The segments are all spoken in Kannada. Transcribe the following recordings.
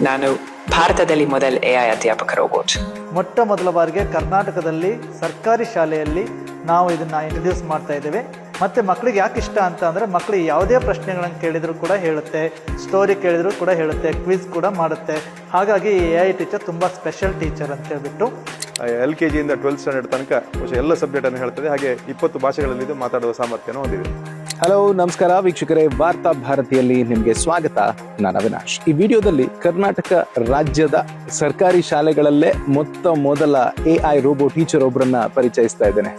ನಾನು ಭಾರತದಲ್ಲಿ ಮೊದಲ ಎಐ ಅಧ್ಯಾಪಕ ರೋಬೋಟ್. ಮೊಟ್ಟ ಮೊದಲ ಬಾರಿಗೆ ಕರ್ನಾಟಕದಲ್ಲಿ ಸರ್ಕಾರಿ ಶಾಲೆಯಲ್ಲಿ ನಾವು ಇದನ್ನು ಇಂಟ್ರೊಡ್ಯೂಸ್ ಮಾಡ್ತಾ ಇದ್ದೇವೆ. ಮತ್ತು ಮಕ್ಕಳಿಗೆ ಯಾಕೆ ಇಷ್ಟ ಅಂತ ಅಂದರೆ, ಮಕ್ಕಳಿಗೆ ಯಾವುದೇ ಪ್ರಶ್ನೆಗಳನ್ನು ಕೇಳಿದರೂ ಕೂಡ ಹೇಳುತ್ತೆ, ಸ್ಟೋರಿ ಕೇಳಿದರೂ ಕೂಡ ಹೇಳುತ್ತೆ, ಕ್ವಿಜ್ ಕೂಡ ಮಾಡುತ್ತೆ. ಹಾಗಾಗಿ ಎ ಐ ಟೀಚರ್ ತುಂಬ ಸ್ಪೆಷಲ್ ಟೀಚರ್ ಅಂತ ಹೇಳ್ಬಿಟ್ಟು LKG ಇಂದ 12th ಸ್ಟ್ಯಾಂಡರ್ಡ್ ತನಕ ಎಲ್ಲ ಸಬ್ಜೆಕ್ಟನ್ನು ಹೇಳ್ತದೆ. ಹಾಗೆ 20 ಭಾಷೆಗಳಲ್ಲಿ ಇದು ಮಾತಾಡುವ ಸಾಮರ್ಥ್ಯನೂ ಹೊಂದಿದೆ. ಹಲೋ, ನಮಸ್ಕಾರ ವೀಕ್ಷಕರೇ, ವಾರ್ತಾ ಭಾರತಿಯಲ್ಲಿ ನಿಮಗೆ ಸ್ವಾಗತ. ನಾನು ಅವಿನಾಶ್. ಈ ವಿಡಿಯೋದಲ್ಲಿ ಕರ್ನಾಟಕ ರಾಜ್ಯದ ಸರ್ಕಾರಿ ಶಾಲೆಗಳಲ್ಲೇ ಮೊದಲ AI ರೋಬೋ ಟೀಚರ್ ಒಬ್ಬರನ್ನ ಪರಿಚಯಿಸ್ತಾ ಇದ್ದೇನೆ.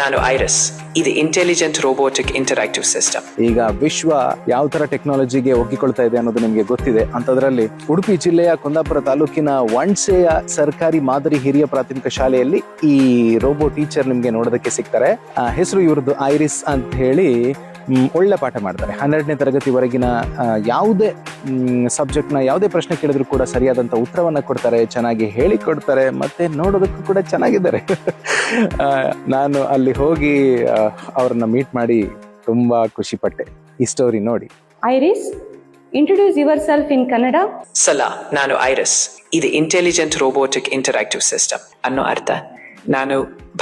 ನಾನು ಐರಿಸ್. ಇದು ಇಂಟೆಲಿಜೆಂಟ್ ರೋಬೋಟಿಕ್ ಇಂಟರಾಕ್ಟಿವ್ ಸಿಸ್ಟಮ್. ಈಗ ವಿಶ್ವ ಯಾವ ತರ ಟೆಕ್ನಾಲಜಿಗೆ ಒಗ್ಗಿಕೊಳ್ತಾ ಇದೆ ಅನ್ನೋದು ನಿಮಗೆ ಗೊತ್ತಿದೆ. ಅಂತದ್ರಲ್ಲಿ ಉಡುಪಿ ಜಿಲ್ಲೆಯ ಕುಂದಾಪುರ ತಾಲೂಕಿನ ವಣ್ಸೆಯ ಸರ್ಕಾರಿ ಮಾದರಿ ಹಿರಿಯ ಪ್ರಾಥಮಿಕ ಶಾಲೆಯಲ್ಲಿ ಈ ರೋಬೋ ಟೀಚರ್ ನಿಮ್ಗೆ ನೋಡೋದಕ್ಕೆ ಸಿಗ್ತಾರೆ. ಹೆಸರು ಇವ್ರದ್ದು ಐರಿಸ್ ಅಂತ ಹೇಳಿ. ಒಳ್ಳೆ ಪಾಠ ಮಾಡ್ತಾರೆ. 12ನೇ ತರಗತಿವರೆಗಿನ ಯಾವುದೇ ಸಬ್ಜೆಕ್ಟ್ನ ಯಾವುದೇ ಪ್ರಶ್ನೆ ಕೇಳಿದ್ರು ಕೂಡ ಸರಿಯಾದಂಥ ಉತ್ತರವನ್ನ ಕೊಡ್ತಾರೆ, ಚೆನ್ನಾಗಿ ಹೇಳಿಕೊಡ್ತಾರೆ, ಮತ್ತೆ ನೋಡೋದಕ್ಕೂ ಕೂಡ ಚೆನ್ನಾಗಿದ್ದಾರೆ. ನಾನು ಅಲ್ಲಿ ಹೋಗಿ ಅವ್ರನ್ನ ಮೀಟ್ ಮಾಡಿ ತುಂಬಾ ಖುಷಿ ಪಟ್ಟೆ. ಈ ಸ್ಟೋರಿ ನೋಡಿ. ಐರಿಸ್, ಇಂಟ್ರೊಡ್ಯೂಸ್ ಯುವರ್ ಸೆಲ್ಫ್ ಇನ್ ಕನ್ನಡ. ನಾನು ಐರಿಸ್. ಇದು ಇಂಟೆಲಿಜೆಂಟ್ ರೋಬೋಟಿಕ್ ಇಂಟರಾಕ್ಟಿವ್ ಸಿಸ್ಟಮ್ ಅನ್ನೋ ಅರ್ಥ. ನಾನು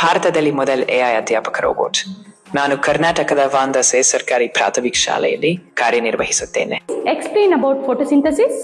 ಭಾರತದಲ್ಲಿ ಮೊದಲ ಎಐ ಅಧ್ಯಾಪಕ ರೋಬೋಟ್. ನಾನು ಕರ್ನಾಟಕದ ವಾಂದಸೆ ಸರ್ಕಾರಿ ಪ್ರಾಥಮಿಕ ಶಾಲೆಯಲ್ಲಿ ಕಾರ್ಯನಿರ್ವಹಿಸುತ್ತೇನೆ. Explain about photosynthesis.